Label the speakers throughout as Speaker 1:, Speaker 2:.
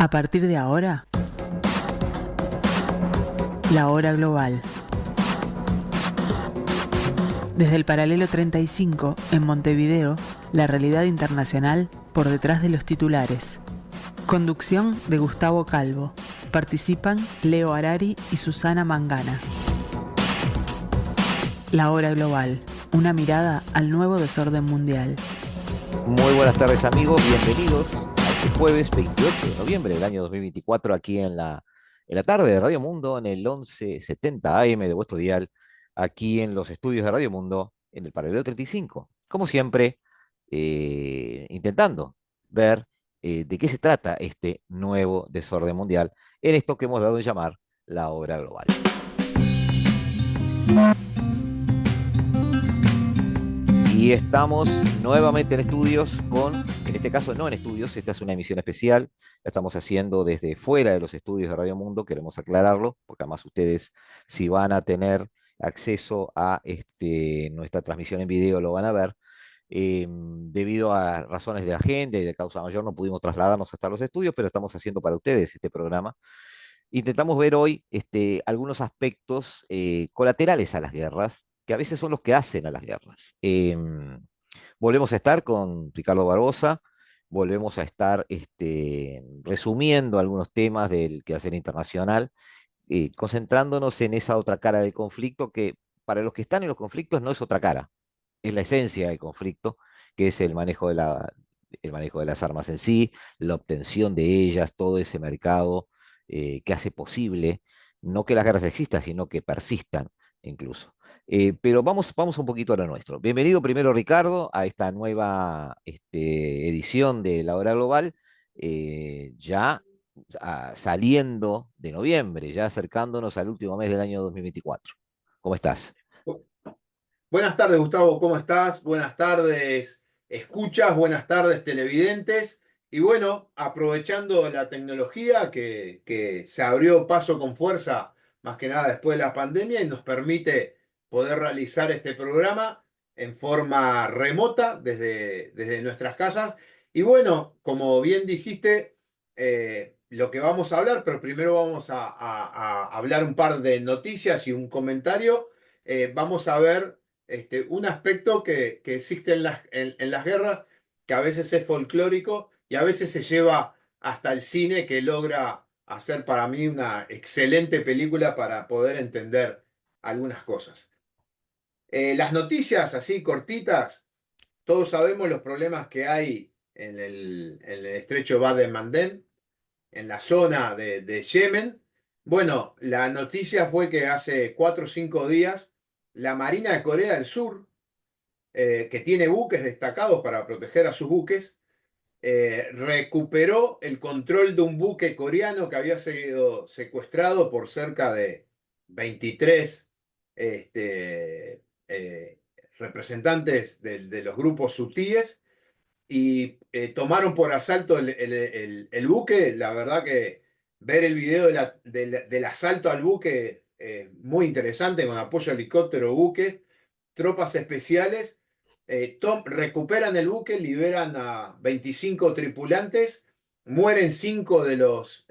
Speaker 1: A partir de ahora, la hora global. Desde el paralelo 35, en Montevideo, la realidad internacional por detrás de los titulares. Conducción de Gustavo Calvo. Participan Leo Harari y Susana Mangana. La hora global. Una mirada al nuevo desorden mundial.
Speaker 2: Muy buenas tardes, amigos, bienvenidos a este jueves 28 de noviembre del año 2024 aquí en la tarde de Radio Mundo, en el 1170 AM de vuestro dial, aquí en los estudios de Radio Mundo, en el paralelo 35. Como siempre, intentando ver de qué se trata este nuevo desorden mundial en esto que hemos dado en llamar la hora global. Y estamos nuevamente en estudios en este caso no en estudios, esta es una emisión especial, la estamos haciendo desde fuera de los estudios de Radio Mundo, queremos aclararlo, porque además ustedes si van a tener acceso a nuestra transmisión en video lo van a ver. Debido a razones de agenda y de causa mayor no pudimos trasladarnos hasta los estudios, pero estamos haciendo para ustedes este programa. Intentamos ver hoy algunos aspectos colaterales a las guerras, que a veces son los que hacen a las guerras. Volvemos a estar con Ricardo Barbosa, volvemos a estar resumiendo algunos temas del quehacer internacional, concentrándonos en esa otra cara del conflicto que para los que están en los conflictos no es otra cara, es la esencia del conflicto, que es el manejo de las armas en sí, la obtención de ellas, todo ese mercado que hace posible, no que las guerras existan, sino que persistan incluso. Pero vamos un poquito a lo nuestro. Bienvenido primero, Ricardo, a esta nueva edición de La Hora Global, ya saliendo de noviembre, ya acercándonos al último mes del año 2024. ¿Cómo estás?
Speaker 3: Buenas tardes, Gustavo, ¿cómo estás? Buenas tardes, escuchas, buenas tardes, televidentes. Y bueno, aprovechando la tecnología que se abrió paso con fuerza, más que nada después de la pandemia, y nos permite poder realizar este programa en forma remota desde nuestras casas. Y bueno, como bien dijiste, lo que vamos a hablar, pero primero vamos a hablar un par de noticias y un comentario. Vamos a ver un aspecto que existe en las guerras, que a veces es folclórico y a veces se lleva hasta el cine, que logra hacer para mí una excelente película para poder entender algunas cosas. Las noticias así cortitas, todos sabemos los problemas que hay en el estrecho Bab el Mandeb, en la zona de Yemen. Bueno, la noticia fue que hace 4 o 5 días la Marina de Corea del Sur, que tiene buques destacados para proteger a sus buques, recuperó el control de un buque coreano que había sido secuestrado por cerca de 23 representantes de los grupos hutíes, y tomaron por asalto el buque. La verdad que ver el video del asalto al buque, muy interesante, con apoyo a helicóptero, buques, tropas especiales, recuperan el buque, liberan a 25 tripulantes, mueren 5 de los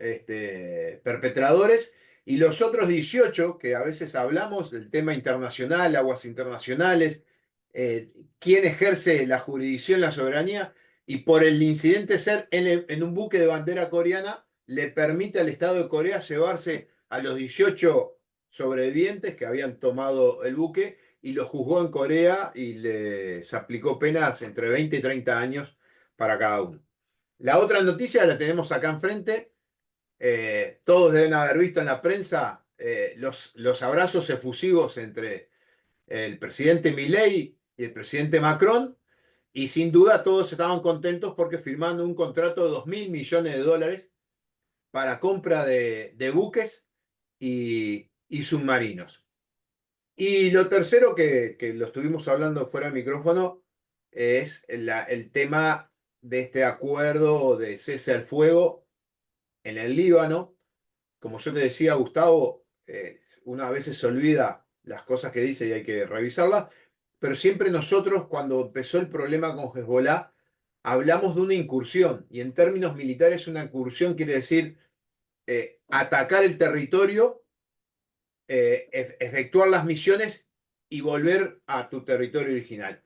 Speaker 3: perpetradores, y los otros 18, que a veces hablamos del tema internacional, aguas internacionales, quién ejerce la jurisdicción, la soberanía, y por el incidente ser en un buque de bandera coreana, le permite al Estado de Corea llevarse a los 18 sobrevivientes que habían tomado el buque, y lo juzgó en Corea y les aplicó penas entre 20 y 30 años para cada uno. La otra noticia la tenemos acá enfrente. Todos deben haber visto en la prensa los abrazos efusivos entre el presidente Milei y el presidente Macron, y sin duda todos estaban contentos porque firmaron un contrato de 2.000 millones de dólares para compra de buques y submarinos. Y lo tercero que lo estuvimos hablando fuera de micrófono es el tema de este acuerdo de cese al fuego en el Líbano. Como yo te decía, Gustavo, una a veces se olvida las cosas que dice y hay que revisarlas, pero siempre nosotros, cuando empezó el problema con Hezbollah, hablamos de una incursión, y en términos militares una incursión quiere decir atacar el territorio, efectuar las misiones y volver a tu territorio original.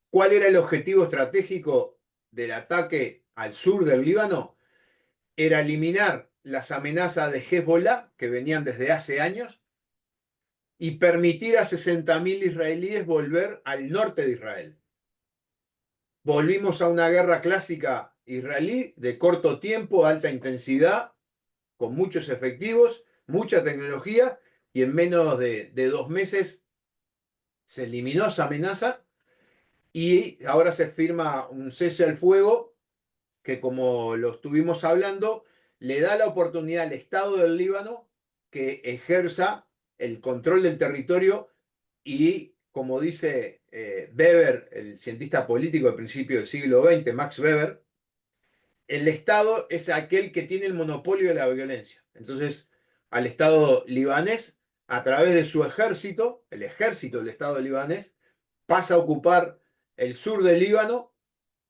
Speaker 3: ¿Cuál era el objetivo estratégico del ataque al sur del Líbano? Era eliminar las amenazas de Hezbollah, que venían desde hace años, y permitir a 60.000 israelíes volver al norte de Israel. Volvimos a una guerra clásica israelí de corto tiempo, alta intensidad, con muchos efectivos, mucha tecnología, y en menos de 2 meses se eliminó esa amenaza y ahora se firma un cese al fuego que, como lo estuvimos hablando, le da la oportunidad al Estado del Líbano que ejerza el control del territorio y, como dice Weber, el cientista político del principio del siglo XX, Max Weber, el Estado es aquel que tiene el monopolio de la violencia. Entonces, al Estado libanés, a través de su ejército, el ejército del Estado libanés, pasa a ocupar el sur del Líbano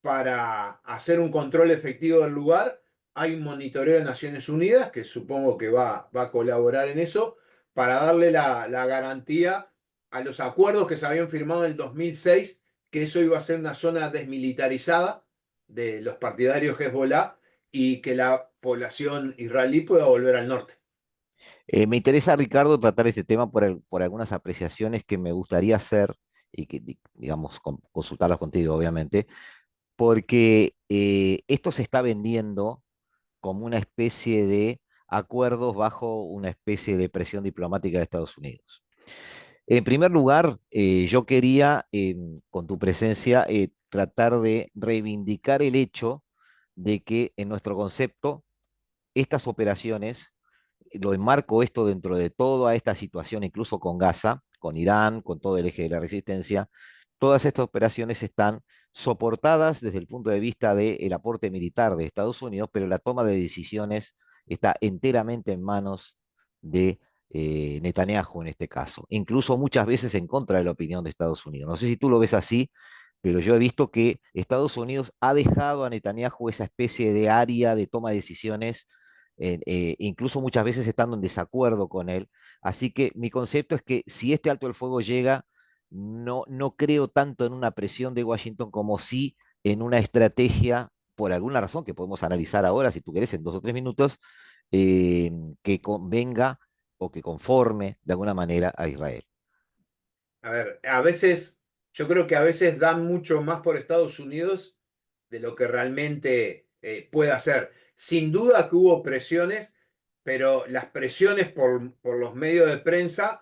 Speaker 3: para hacer un control efectivo del lugar. Hay un monitoreo de Naciones Unidas, que supongo que va a colaborar en eso, para darle la garantía a los acuerdos que se habían firmado en el 2006, que eso iba a ser una zona desmilitarizada de los partidarios Hezbollah y que la población israelí pueda volver al norte.
Speaker 2: Me interesa, Ricardo, tratar este tema por algunas apreciaciones que me gustaría hacer y que, digamos, consultarlas contigo, obviamente, porque esto se está vendiendo como una especie de acuerdos bajo una especie de presión diplomática de Estados Unidos. En primer lugar, yo quería, con tu presencia, tratar de reivindicar el hecho de que en nuestro concepto, estas operaciones, lo enmarco esto dentro de toda esta situación, incluso con Gaza, con Irán, con todo el eje de la resistencia, todas estas operaciones están soportadas desde el punto de vista del aporte militar de Estados Unidos, pero la toma de decisiones está enteramente en manos de Netanyahu en este caso, incluso muchas veces en contra de la opinión de Estados Unidos. No sé si tú lo ves así, pero yo he visto que Estados Unidos ha dejado a Netanyahu esa especie de área de toma de decisiones, incluso muchas veces estando en desacuerdo con él. Así que mi concepto es que si este alto el fuego llega, no creo tanto en una presión de Washington como sí en una estrategia, por alguna razón que podemos analizar ahora, si tú querés, en 2 o 3 minutos, eh, que convenga o que conforme de alguna manera a Israel.
Speaker 3: A ver, a veces, yo creo que a veces dan mucho más por Estados Unidos de lo que realmente puede hacer. Sin duda que hubo presiones, pero las presiones por los medios de prensa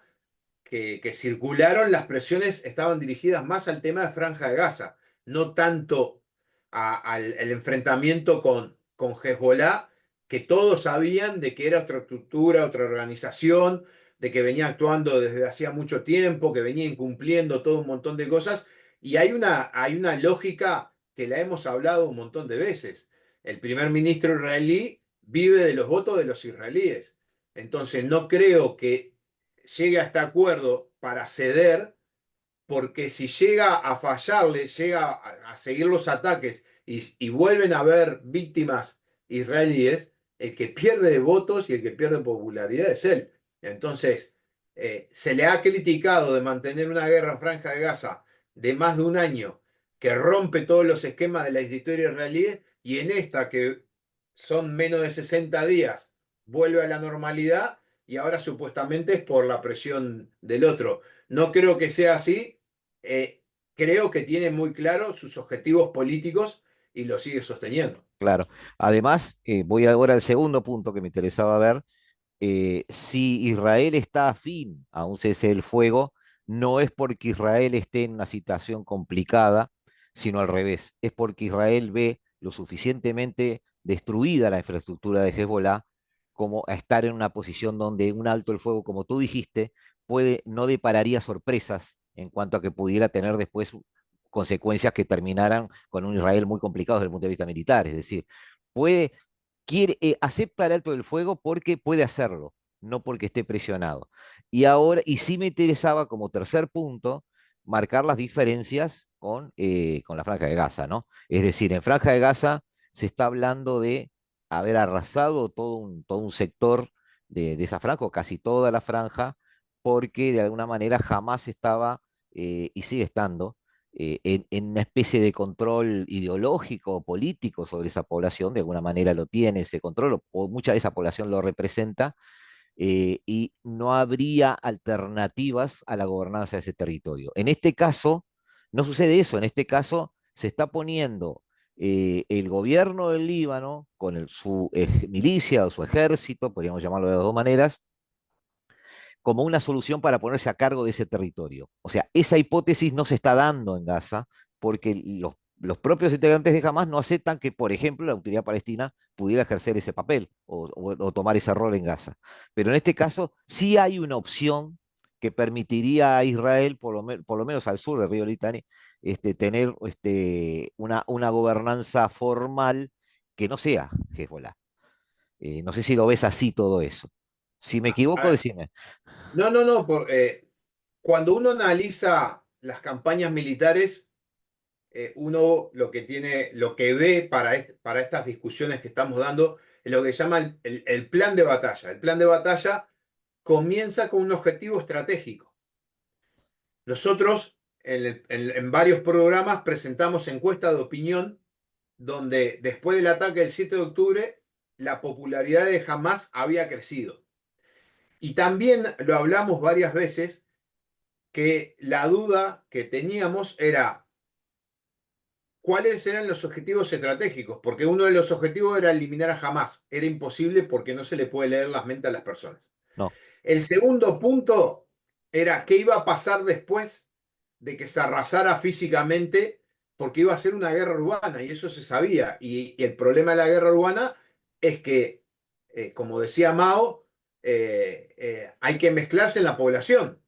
Speaker 3: que circularon, las presiones estaban dirigidas más al tema de Franja de Gaza, no tanto al el enfrentamiento con Hezbollah, que todos sabían de que era otra estructura, otra organización, de que venía actuando desde hacía mucho tiempo, que venía incumpliendo todo un montón de cosas. Y hay una lógica que la hemos hablado un montón de veces. El primer ministro israelí vive de los votos de los israelíes. Entonces no creo que llegue a este acuerdo para ceder, porque si llega a fallarle, llega a seguir los ataques y vuelven a haber víctimas israelíes, el que pierde votos y el que pierde popularidad es él. Entonces, se le ha criticado de mantener una guerra en Franja de Gaza de más de un año, que rompe todos los esquemas de la historia israelí, y en esta, que son menos de 60 días, vuelve a la normalidad y ahora supuestamente es por la presión del otro. No creo que sea así. eh, Creo que tiene muy claro sus objetivos políticos y lo sigue sosteniendo.
Speaker 2: Claro. Además, voy ahora al segundo punto que me interesaba ver. Si Israel está afín a un cese del fuego, no es porque Israel esté en una situación complicada, sino al revés, es porque Israel ve lo suficientemente destruida la infraestructura de Hezbollah como a estar en una posición donde un alto el fuego, como tú dijiste, no depararía sorpresas en cuanto a que pudiera tener después consecuencias que terminaran con un Israel muy complicado desde el punto de vista militar. Es decir, puede acepta el alto del fuego porque puede hacerlo, no porque esté presionado. Y ahora, y sí me interesaba como tercer punto, marcar las diferencias con la Franja de Gaza, ¿no? Es decir, en Franja de Gaza se está hablando de haber arrasado todo un sector de esa franja, o casi toda la franja, porque de alguna manera jamás estaba, y sigue estando, en una especie de control ideológico o político sobre esa población, de alguna manera lo tiene ese control, o mucha de esa población lo representa, y no habría alternativas a la gobernanza de ese territorio. En este caso, no sucede eso, en este caso se está poniendo el gobierno del Líbano con su milicia o su ejército, podríamos llamarlo de las dos maneras, como una solución para ponerse a cargo de ese territorio. O sea, esa hipótesis no se está dando en Gaza porque los propios integrantes de Hamas no aceptan que, por ejemplo, la autoridad palestina pudiera ejercer ese papel o tomar ese rol en Gaza. Pero en este caso sí hay una opción que permitiría a Israel, por lo menos al sur del río Litani, tener una gobernanza formal que no sea Hezbollah. No sé si lo ves así todo eso. Si me
Speaker 3: A
Speaker 2: equivoco,
Speaker 3: ver,
Speaker 2: decime.
Speaker 3: no, no, no. Cuando uno analiza las campañas militares, uno lo que tiene, lo que ve para estas discusiones que estamos dando es lo que se llama el plan de batalla. El plan de batalla comienza con un objetivo estratégico. Nosotros en varios programas presentamos encuestas de opinión donde después del ataque del 7 de octubre la popularidad de Hamas había crecido. Y también lo hablamos varias veces que la duda que teníamos era cuáles eran los objetivos estratégicos, porque uno de los objetivos era eliminar a Hamas. Era imposible porque no se le puede leer las mentes a las personas.
Speaker 2: No.
Speaker 3: El segundo punto era qué iba a pasar después de que se arrasara físicamente, porque iba a ser una guerra urbana y eso se sabía. Y el problema de la guerra urbana es que, como decía Mao, hay que mezclarse en la población,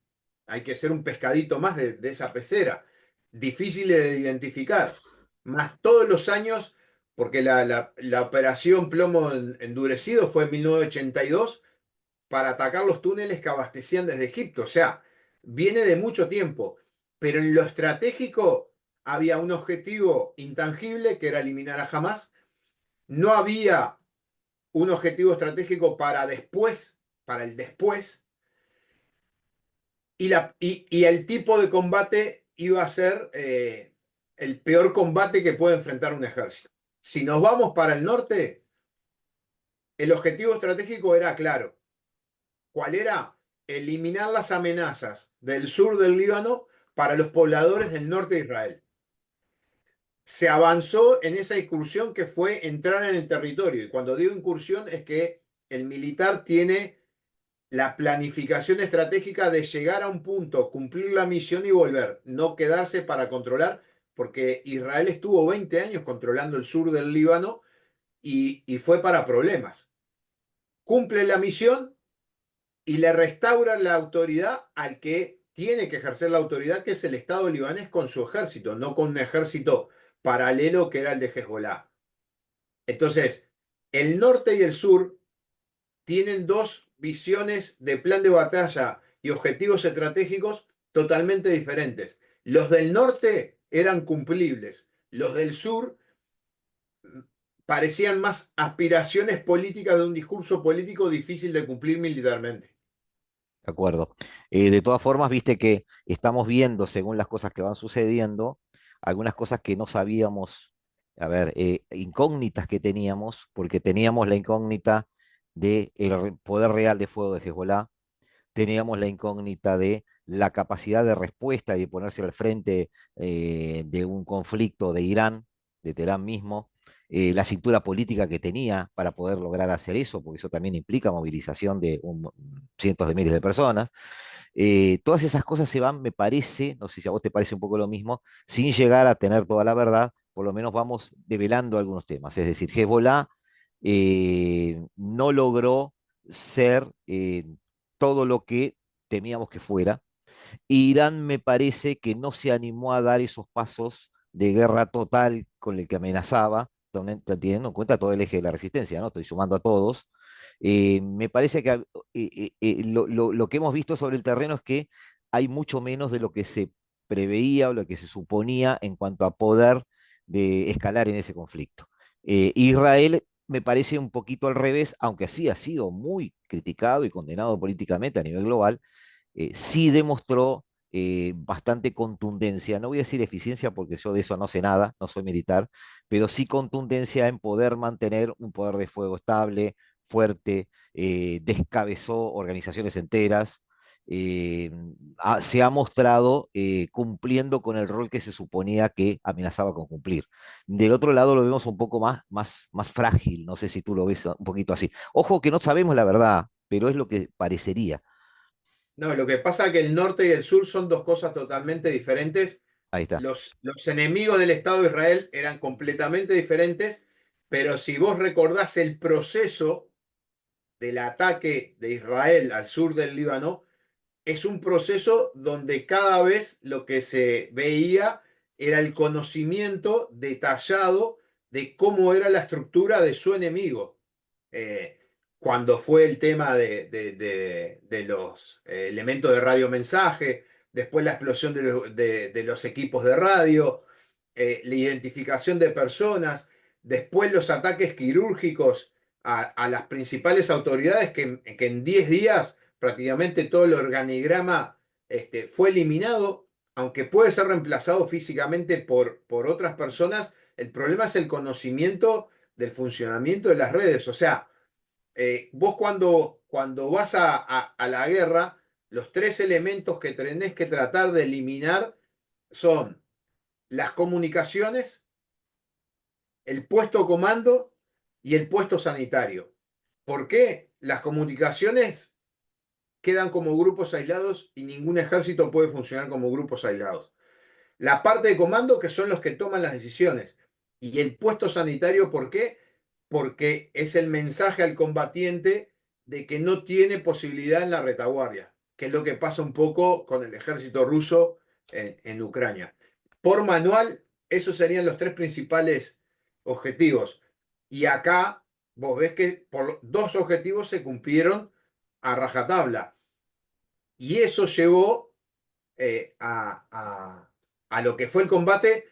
Speaker 3: hay que ser un pescadito más de esa pecera, difícil de identificar, más todos los años, porque la operación Plomo Endurecido fue en 1982 para atacar los túneles que abastecían desde Egipto. O sea, viene de mucho tiempo. Pero en lo estratégico había un objetivo intangible que era eliminar a Hamas. No había un objetivo estratégico para después, para el después. Y el tipo de combate iba a ser el peor combate que puede enfrentar un ejército. Si nos vamos para el norte, el objetivo estratégico era claro. ¿Cuál era? Eliminar las amenazas del sur del Líbano para los pobladores del norte de Israel. Se avanzó en esa incursión que fue entrar en el territorio. Y cuando digo incursión es que el militar tiene la planificación estratégica de llegar a un punto, cumplir la misión y volver, no quedarse para controlar, porque Israel estuvo 20 años controlando el sur del Líbano y fue para problemas. Cumple la misión y le restauran la autoridad al que tiene que ejercer la autoridad, que es el Estado libanés con su ejército, no con un ejército paralelo que era el de Hezbollah. Entonces, el norte y el sur tienen dos visiones de plan de batalla y objetivos estratégicos totalmente diferentes. Los del norte eran cumplibles, los del sur parecían más aspiraciones políticas de un discurso político difícil de cumplir militarmente.
Speaker 2: De acuerdo. De todas formas, viste que estamos viendo, según las cosas que van sucediendo, algunas cosas que no sabíamos, a ver, incógnitas que teníamos, porque teníamos la incógnita del poder real de fuego de Hezbollah, teníamos la incógnita de la capacidad de respuesta y de ponerse al frente de un conflicto de Irán, de Teherán mismo, la cintura política que tenía para poder lograr hacer eso, porque eso también implica movilización de cientos de miles de personas. Todas esas cosas se van, me parece, no sé si a vos te parece un poco lo mismo, sin llegar a tener toda la verdad, por lo menos vamos develando algunos temas. Es decir, Hezbollah no logró ser todo lo que temíamos que fuera. Irán me parece que no se animó a dar esos pasos de guerra total con el que amenazaba, teniendo en cuenta todo el eje de la resistencia, ¿no? Estoy sumando a todos. Me parece que lo que hemos visto sobre el terreno es que hay mucho menos de lo que se preveía o lo que se suponía en cuanto a poder de escalar en ese conflicto. Israel me parece un poquito al revés, aunque sí ha sido muy criticado y condenado políticamente a nivel global, sí demostró bastante contundencia, no voy a decir eficiencia porque yo de eso no sé nada, no soy militar, pero sí contundencia en poder mantener un poder de fuego estable, fuerte, descabezó organizaciones enteras, eh, se ha mostrado cumpliendo con el rol que se suponía que amenazaba con cumplir. Del otro lado lo vemos un poco más frágil, no sé si tú lo ves un poquito así. Ojo que no sabemos la verdad, pero es lo que parecería.
Speaker 3: No, lo que pasa es que el norte y el sur son dos cosas totalmente diferentes.
Speaker 2: Ahí está.
Speaker 3: Los enemigos del Estado de Israel eran completamente diferentes, pero si vos recordás el proceso del ataque de Israel al sur del Líbano, es un proceso donde cada vez lo que se veía era el conocimiento detallado de cómo era la estructura de su enemigo. Eh, Cuando fue el tema de los elementos de radiomensaje, después la explosión de los equipos de radio, la identificación de personas, después los ataques quirúrgicos a las principales autoridades que en 10 días prácticamente todo el organigrama fue eliminado, aunque puede ser reemplazado físicamente por otras personas, el problema es el conocimiento del funcionamiento de las redes. O sea, vos cuando vas a la guerra, los tres elementos que tenés que tratar de eliminar son las comunicaciones, el puesto comando y el puesto sanitario. ¿Por qué? Las comunicaciones quedan como grupos aislados y ningún ejército puede funcionar como grupos aislados. La parte de comando, que son los que toman las decisiones. Y el puesto sanitario, ¿por qué? Porque es el mensaje al combatiente de que no tiene posibilidad en la retaguardia, que es lo que pasa un poco con el ejército ruso en Ucrania. Por manual, esos serían los tres principales objetivos. Y acá vos ves que por dos objetivos se cumplieron a rajatabla. Y eso llevó a lo que fue el combate,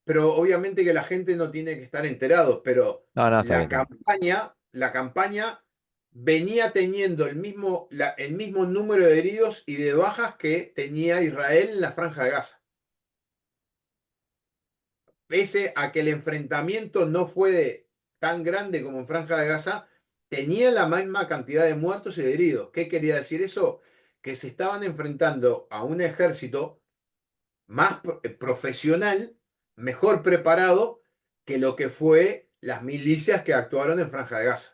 Speaker 3: pero obviamente que la gente no tiene que estar enterado, pero
Speaker 2: No, no, está bien, está bien.
Speaker 3: la campaña venía teniendo el mismo número de heridos y de bajas que tenía Israel en la Franja de Gaza. Pese a que el enfrentamiento no fue tan grande como en Franja de Gaza, tenía la misma cantidad de muertos y de heridos. ¿Qué quería decir eso? Que se estaban enfrentando a un ejército más profesional, mejor preparado que lo que fue las milicias que actuaron en Franja de Gaza.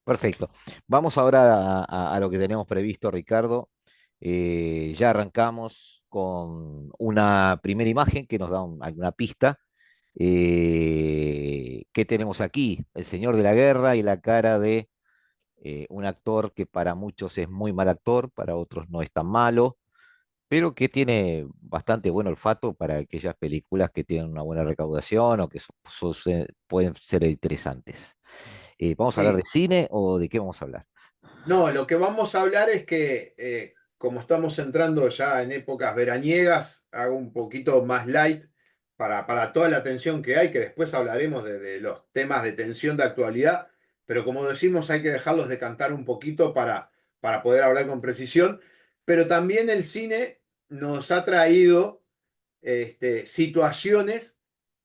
Speaker 2: Perfecto. Vamos ahora a lo que tenemos previsto, Ricardo. Ya arrancamos con una primera imagen que nos da alguna pista. ¿Qué tenemos aquí? El Señor de la Guerra y la cara de un actor que para muchos es muy mal actor, para otros no es tan malo, pero que tiene bastante buen olfato para aquellas películas que tienen una buena recaudación o que pueden ser interesantes. ¿Vamos a hablar de
Speaker 3: Sí,
Speaker 2: cine o de qué vamos a hablar?
Speaker 3: no, lo que vamos a hablar es que como estamos entrando ya en épocas veraniegas, hago un poquito más light para toda la tensión que hay, que después hablaremos de los temas de tensión de actualidad, pero como decimos hay que dejarlos decantar un poquito para poder hablar con precisión, pero también el cine nos ha traído situaciones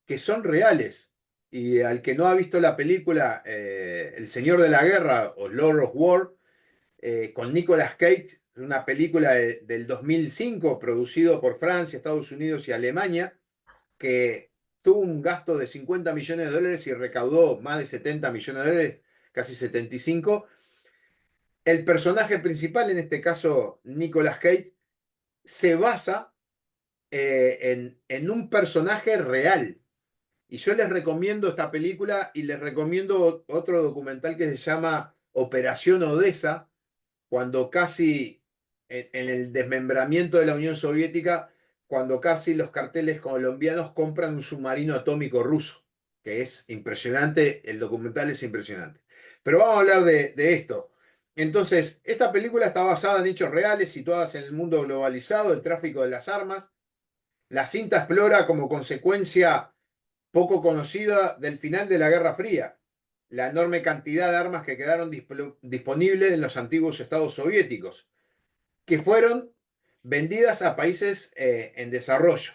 Speaker 3: que son reales. Y al que no ha visto la película El Señor de la Guerra o Lord of War, con Nicolas Cage, una película del 2005 producido por Francia, Estados Unidos y Alemania, que tuvo un gasto de 50 millones de dólares y recaudó más de 70 millones de dólares, casi 75. El personaje principal, en este caso Nicolas Cage, se basa en un personaje real. Y yo les recomiendo esta película y les recomiendo otro documental que se llama Operación Odessa, cuando casi en el desmembramiento de la Unión Soviética, cuando casi los carteles colombianos compran un submarino atómico ruso, que es impresionante, el documental es impresionante. Pero vamos a hablar de esto. Entonces, esta película está basada en hechos reales situadas en el mundo globalizado, el tráfico de las armas, La cinta explora como consecuencia poco conocida del final de la Guerra Fría, la enorme cantidad de armas que quedaron disponibles en los antiguos estados soviéticos, que fueron vendidas a países en desarrollo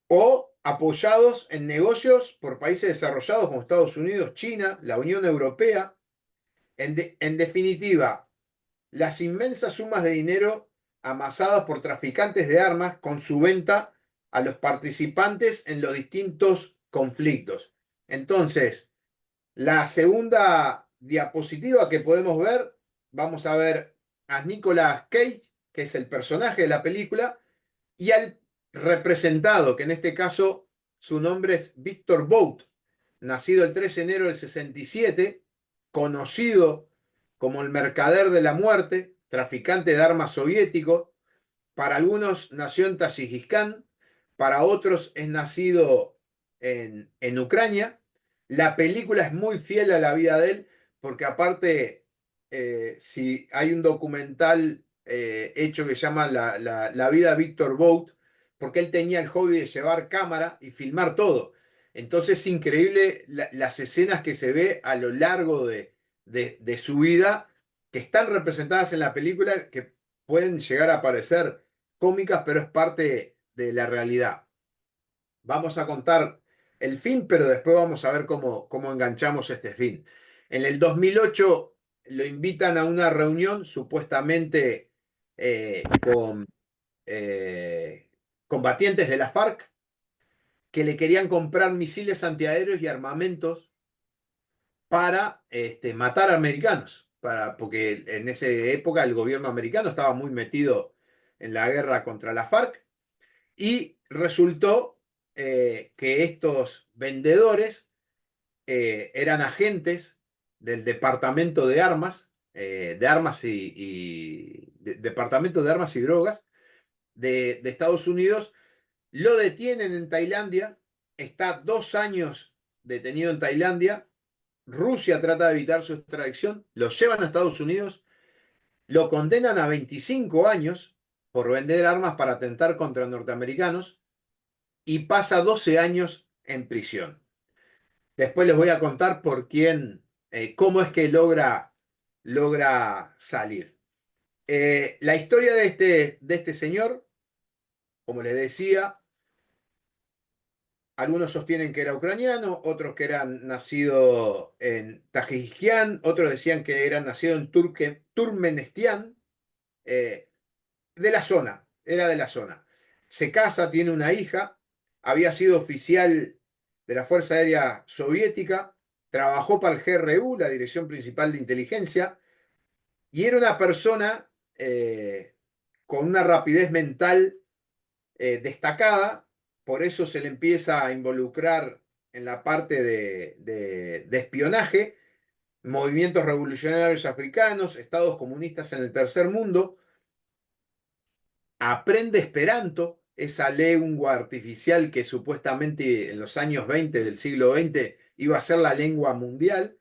Speaker 3: o apoyados en negocios por países desarrollados como Estados Unidos, China, la Unión Europea. En definitiva, las inmensas sumas de dinero amasadas por traficantes de armas con su venta a los participantes en los distintos conflictos. Entonces, la segunda diapositiva que podemos ver, vamos a ver a Nicolas Cage, que es el personaje de la película, y al representado, que en este caso su nombre es Victor Bout, nacido el 3 de enero del 67, conocido como el mercader de la muerte, traficante de armas soviético. Para algunos nació en Tayikistán, para otros es nacido en Ucrania. La película es muy fiel a la vida de él, porque aparte, si hay un documental hecho que se llama la vida de Víctor Bout, porque él tenía el hobby de llevar cámara y filmar todo. Entonces es increíble las escenas que se ve a lo largo de su vida, que están representadas en la película, que pueden llegar a parecer cómicas, pero es parte de la realidad. Vamos a contar el fin, pero después vamos a ver cómo enganchamos este fin. En el 2008 lo invitan a una reunión supuestamente con combatientes de la FARC que le querían comprar misiles antiaéreos y armamentos para matar americanos, porque en esa época el gobierno americano estaba muy metido en la guerra contra la FARC. Y resultó que estos vendedores eran agentes del Departamento de Armas, Departamento de Armas y Drogas de Estados Unidos. Lo detienen en Tailandia, está 2 años detenido en Tailandia. Rusia trata de evitar su extradición, lo llevan a Estados Unidos, lo condenan a 25 años por vender armas para atentar contra norteamericanos y pasa 12 años en prisión. Después les voy a contar cómo es que logra salir. La historia de este señor, como les decía, algunos sostienen que era ucraniano, otros que eran nacido en Tayikistán, otros decían que era nacido en Turkmenistán, de la zona, era de la zona. Se casa, tiene una hija, había sido oficial de la Fuerza Aérea Soviética, trabajó para el GRU, la Dirección Principal de Inteligencia, y era una persona con una rapidez mental destacada, por eso se le empieza a involucrar en la parte de espionaje, movimientos revolucionarios africanos, estados comunistas en el tercer mundo. Aprende Esperanto, esa lengua artificial que supuestamente en los años 20 del siglo XX iba a ser la lengua mundial,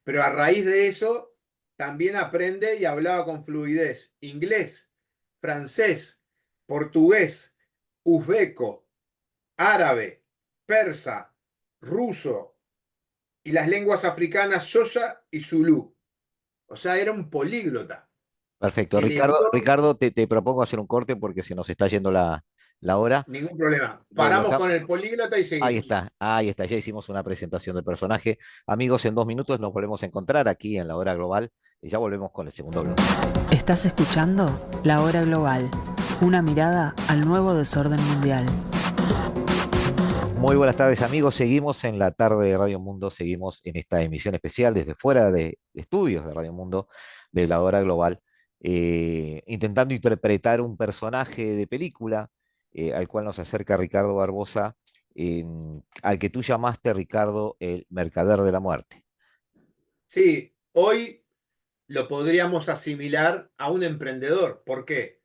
Speaker 3: pero a raíz de eso también aprende y hablaba con fluidez inglés, francés, portugués, uzbeco, árabe, persa, ruso y las lenguas africanas Xhosa y Zulú. O sea, era un políglota
Speaker 2: Perfecto.
Speaker 3: que le
Speaker 2: Ricardo,
Speaker 3: dio
Speaker 2: Ricardo, te propongo hacer un corte porque se nos está yendo la hora.
Speaker 3: ningún problema.
Speaker 2: Lo
Speaker 3: Paramos
Speaker 2: dejamos.
Speaker 3: con el políglota y seguimos.
Speaker 2: Ahí está, ya hicimos una presentación del personaje. Amigos, en 2 minutos nos volvemos a encontrar aquí en la hora global y ya volvemos con el segundo bloque.
Speaker 1: Estás escuchando La Hora Global, una mirada al nuevo desorden mundial.
Speaker 2: Muy buenas tardes, amigos. Seguimos en la tarde de Radio Mundo, seguimos en esta emisión especial desde fuera de estudios de Radio Mundo de la hora global, intentando interpretar un personaje de película al cual nos acerca Ricardo Barbosa, al que tú llamaste, Ricardo, el mercader de la muerte.
Speaker 3: Sí, hoy lo podríamos asimilar a un emprendedor. ¿Por qué?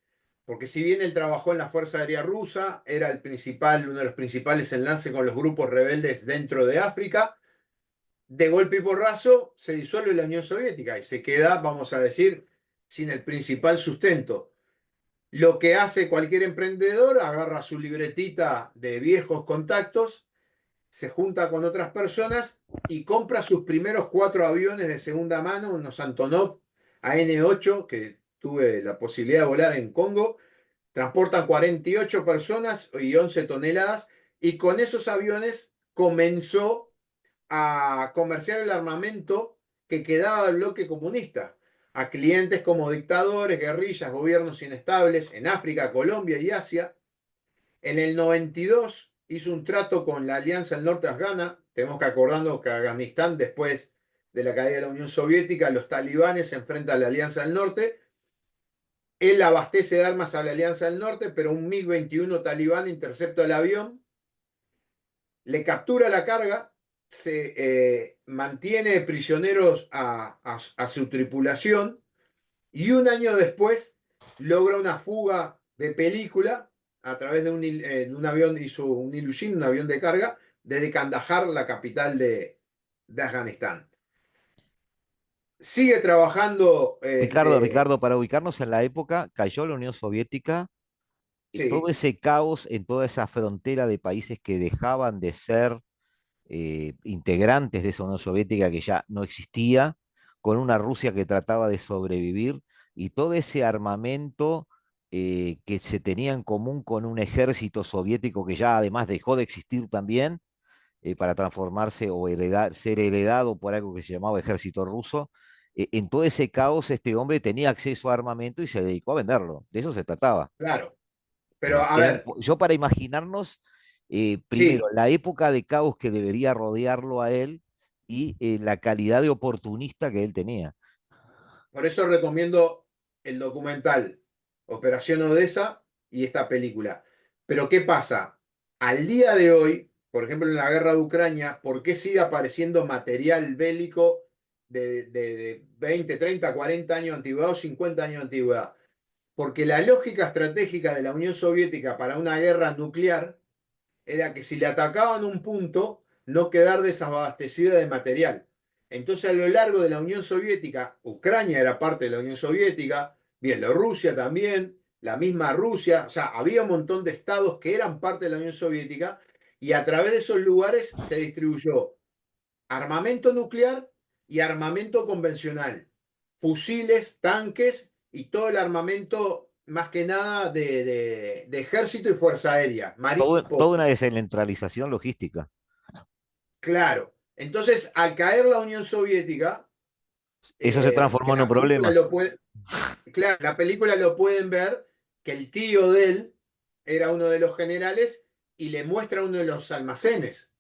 Speaker 3: Porque si bien él trabajó en la Fuerza Aérea Rusa, era uno de los principales enlaces con los grupos rebeldes dentro de África, de golpe y porrazo se disuelve la Unión Soviética y se queda, vamos a decir, sin el principal sustento. Lo que hace cualquier emprendedor, agarra su libretita de viejos contactos, se junta con otras personas y compra sus primeros 4 aviones de segunda mano, unos Antonov AN-8, que tuve la posibilidad de volar en Congo. Transportan 48 personas y 11 toneladas, y con esos aviones comenzó a comerciar el armamento que quedaba del bloque comunista a clientes como dictadores, guerrillas, gobiernos inestables en África, Colombia y Asia. En el 92 hizo un trato con la Alianza del Norte Afgana. Tenemos que acordarnos que Afganistán, después de la caída de la Unión Soviética, los talibanes se enfrentan a la Alianza del Norte. Él abastece de armas a la Alianza del Norte, pero un MiG-21 talibán intercepta el avión, le captura la carga, se mantiene prisioneros a su tripulación, y un año después logra una fuga de película a través de un avión, hizo un Ilyushin, un avión de carga, desde Kandahar, la capital de Afganistán. Sigue trabajando,
Speaker 2: Ricardo, para ubicarnos en la época, cayó la Unión Soviética, todo
Speaker 3: sí,
Speaker 2: ese caos en toda esa frontera de países que dejaban de ser integrantes de esa Unión Soviética que ya no existía, con una Rusia que trataba de sobrevivir, y todo ese armamento que se tenía en común con un ejército soviético que ya además dejó de existir también, para transformarse o ser heredado por algo que se llamaba ejército ruso. En todo ese caos, este hombre tenía acceso a armamento y se dedicó a venderlo. De eso se trataba.
Speaker 3: claro. Pero a ver,
Speaker 2: Yo para imaginarnos, primero,
Speaker 3: sí,
Speaker 2: la época de caos que debería rodearlo a él y la calidad de oportunista que él tenía.
Speaker 3: por eso recomiendo el documental Operación Odessa y esta película. Pero ¿qué pasa? Al día de hoy, por ejemplo, en la guerra de Ucrania, ¿por qué sigue apareciendo material bélico de 20, 30, 40 años de antigüedad o 50 años de antigüedad? Porque la lógica estratégica de la Unión Soviética para una guerra nuclear era que si le atacaban un punto, no quedar desabastecida de material. Entonces, a lo largo de la Unión Soviética, Ucrania era parte de la Unión Soviética, Bielorrusia también, la misma Rusia, o sea, había un montón de estados que eran parte de la Unión Soviética, y a través de esos lugares se distribuyó armamento nuclear y armamento convencional, fusiles, tanques y todo el armamento, más que nada, de ejército y fuerza aérea, marina
Speaker 2: Toda una
Speaker 3: poco.
Speaker 2: descentralización logística.
Speaker 3: Claro. Entonces, al caer la Unión Soviética,
Speaker 2: Eso se
Speaker 3: que
Speaker 2: transformó
Speaker 3: en
Speaker 2: en un
Speaker 3: la película
Speaker 2: problema.
Speaker 3: lo puede, claro, en la película lo pueden ver, que el tío de él era uno de los generales y le muestra uno de los almacenes,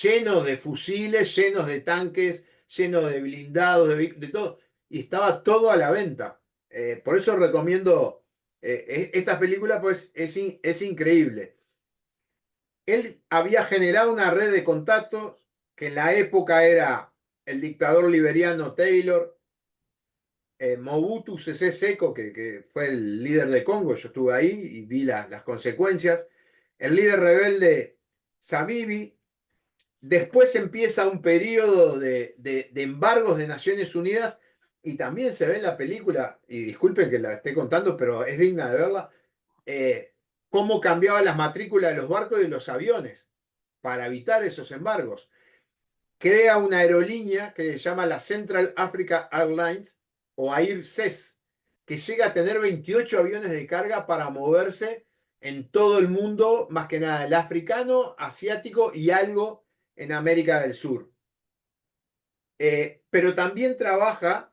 Speaker 3: llenos de fusiles, llenos de tanques, llenos de blindados, de todo, y estaba todo a la venta. Por eso recomiendo esta película, pues es increíble. Él había generado una red de contactos que en la época era el dictador liberiano Taylor, Mobutu Sese Seko, que fue el líder de Congo, yo estuve ahí y vi las consecuencias, el líder rebelde Sabibi. Después empieza un periodo de embargos de Naciones Unidas, y también se ve en la película, y disculpen que la esté contando, pero es digna de verla, eh, cómo cambiaban las matrículas de los barcos y de los aviones para evitar esos embargos. Crea una aerolínea que se llama la Central Africa Airlines o AIR-CES, que llega a tener 28 aviones de carga para moverse en todo el mundo, más que nada el africano, asiático y algo en América del Sur. Pero también trabaja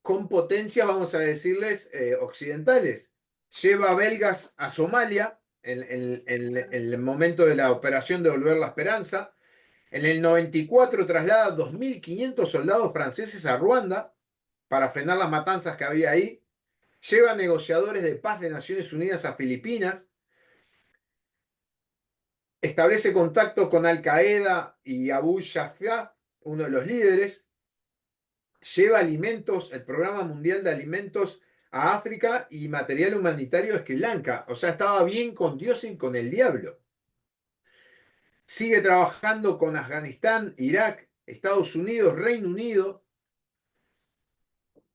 Speaker 3: con potencias, vamos a decirles, occidentales. Lleva belgas a Somalia en el momento de la operación de Volver la Esperanza. En el 94 traslada 2.500 soldados franceses a Ruanda para frenar las matanzas que había ahí. Lleva negociadores de paz de Naciones Unidas a Filipinas. Establece contacto con Al Qaeda y Abu Shafia, uno de los líderes. Lleva alimentos, el Programa Mundial de Alimentos, a África, y material humanitario a Sri Lanka. O sea, estaba bien con Dios y con el diablo. Sigue trabajando con Afganistán, Irak, Estados Unidos, Reino Unido,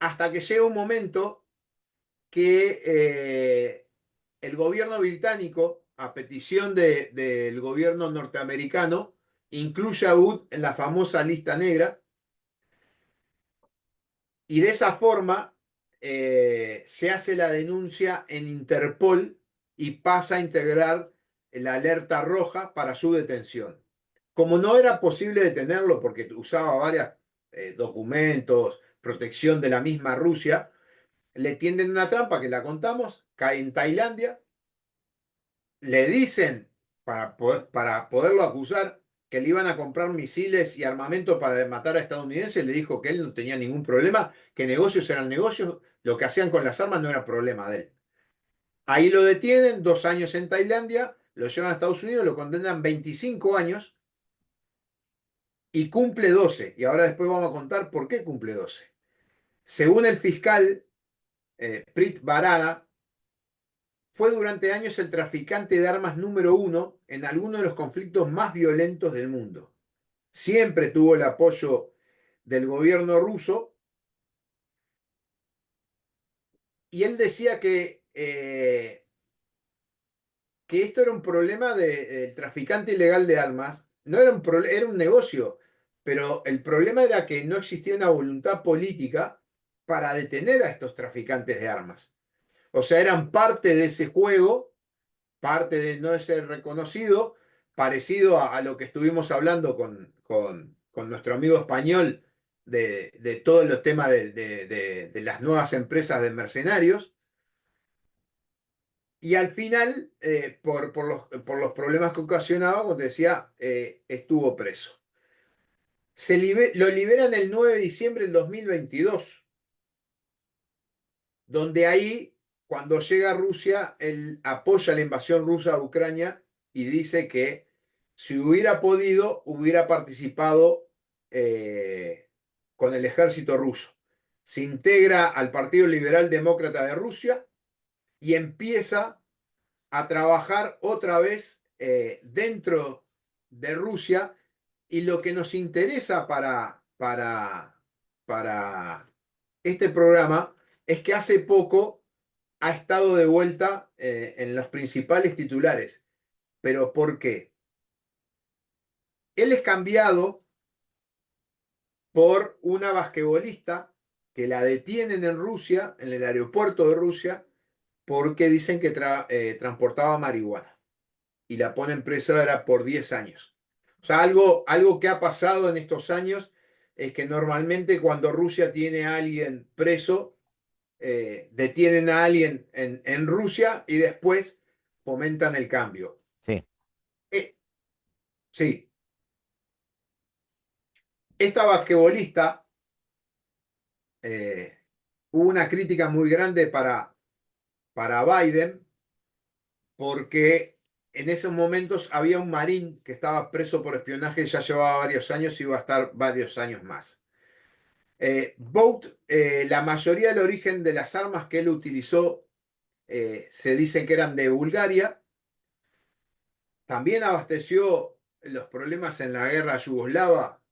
Speaker 3: hasta que llega un momento que el gobierno británico, a petición del gobierno norteamericano, incluye a Wood en la famosa lista negra, y de esa forma se hace la denuncia en Interpol y pasa a integrar la alerta roja para su detención. Como no era posible detenerlo porque usaba varios documentos, protección de la misma Rusia, le tienden una trampa que la contamos, cae en Tailandia, le dicen para poderlo acusar que le iban a comprar misiles y armamento para matar a estadounidenses, le dijo que él no tenía ningún problema, que negocios eran negocios, lo que hacían con las armas no era problema de él. Ahí lo detienen, 2 años en Tailandia, lo llevan a Estados Unidos, lo condenan 25 años y cumple 12. Y ahora después vamos a contar por qué cumple 12. Según el fiscal Preet Bharara, fue durante años el traficante de armas número 1 en algunos de los conflictos más violentos del mundo. Siempre tuvo el apoyo del gobierno ruso y él decía que esto era un problema del traficante ilegal de armas, no era era un negocio, pero el problema era que no existía una voluntad política para detener a estos traficantes de armas. O sea, eran parte de ese juego, parte de no ser reconocido, parecido a lo que estuvimos hablando con nuestro amigo español de todos los temas de las nuevas empresas de mercenarios. Y al final, por los problemas que ocasionaba, como te decía, estuvo preso. Lo liberan el 9 de diciembre del 2022, donde ahí, cuando llega a Rusia, él apoya la invasión rusa a Ucrania y dice que si hubiera podido, hubiera participado con el ejército ruso. Se integra al Partido Liberal Demócrata de Rusia y empieza a trabajar otra vez dentro de Rusia, y lo que nos interesa para este programa es que hace poco ha estado de vuelta en los principales titulares. ¿Pero por qué? Él es cambiado por una basquetbolista que la detienen en Rusia, en el aeropuerto de Rusia, porque dicen que transportaba marihuana. Y la ponen presa por 10 años. O sea, algo que ha pasado en estos años es que normalmente cuando Rusia tiene a alguien preso, detienen a alguien en Rusia y después fomentan el cambio.
Speaker 2: Sí.
Speaker 3: Sí, esta basquetbolista, hubo una crítica muy grande para Biden porque en esos momentos había un marín que estaba preso por espionaje, ya llevaba varios años y iba a estar varios años más. La mayoría del origen de las armas que él utilizó se dice que eran de Bulgaria. También abasteció los problemas en la guerra yugoslava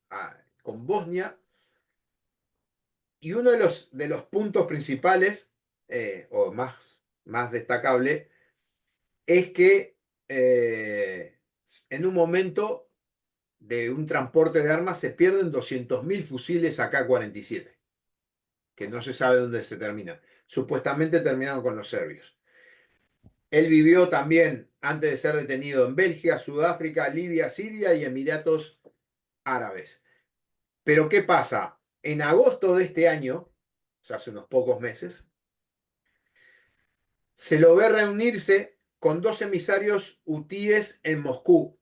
Speaker 3: con Bosnia. Y uno de los puntos principales, o más destacable, es que en un momento de un transporte de armas se pierden 200.000 fusiles AK-47, que no se sabe dónde se terminan. Supuestamente terminaron con los serbios. Él vivió también, antes de ser detenido, en Bélgica, Sudáfrica, Libia, Siria y Emiratos Árabes. Pero ¿qué pasa? En agosto de este año, o sea, hace unos pocos meses, se lo ve reunirse con 2 emisarios hutíes en Moscú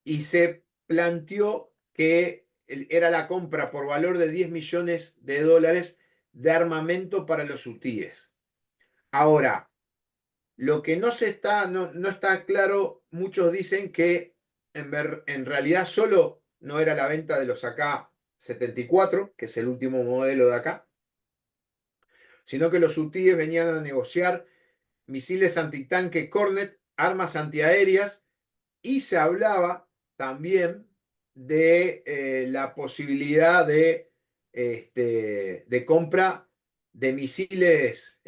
Speaker 3: y se planteó que era la compra por valor de 10 millones de dólares de armamento para los hutíes. Ahora, lo que no está claro, muchos dicen que en realidad solo no era la venta de los AK-74, que es el último modelo de acá, sino que los hutíes venían a negociar misiles antitanque Cornet, armas antiaéreas, y se hablaba también de la posibilidad de compra de misiles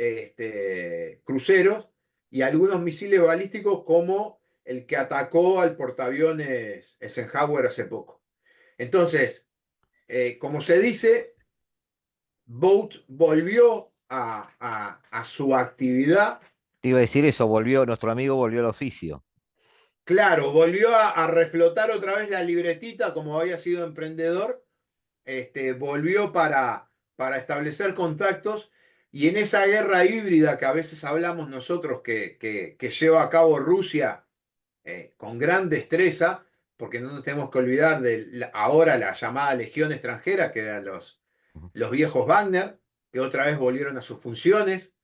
Speaker 3: cruceros y algunos misiles balísticos como el que atacó al portaaviones Eisenhower hace poco. Entonces, como se dice, Boat volvió a su actividad.
Speaker 2: Te iba a decir eso, nuestro amigo volvió al oficio.
Speaker 3: Claro, volvió a reflotar otra vez la libretita como había sido emprendedor, volvió para establecer contactos y en esa guerra híbrida que a veces hablamos nosotros que lleva a cabo Rusia con gran destreza, porque no nos tenemos que olvidar de ahora la llamada Legión extranjera, que eran
Speaker 2: Ujú.
Speaker 3: los viejos Wagner, que otra vez volvieron a sus funciones.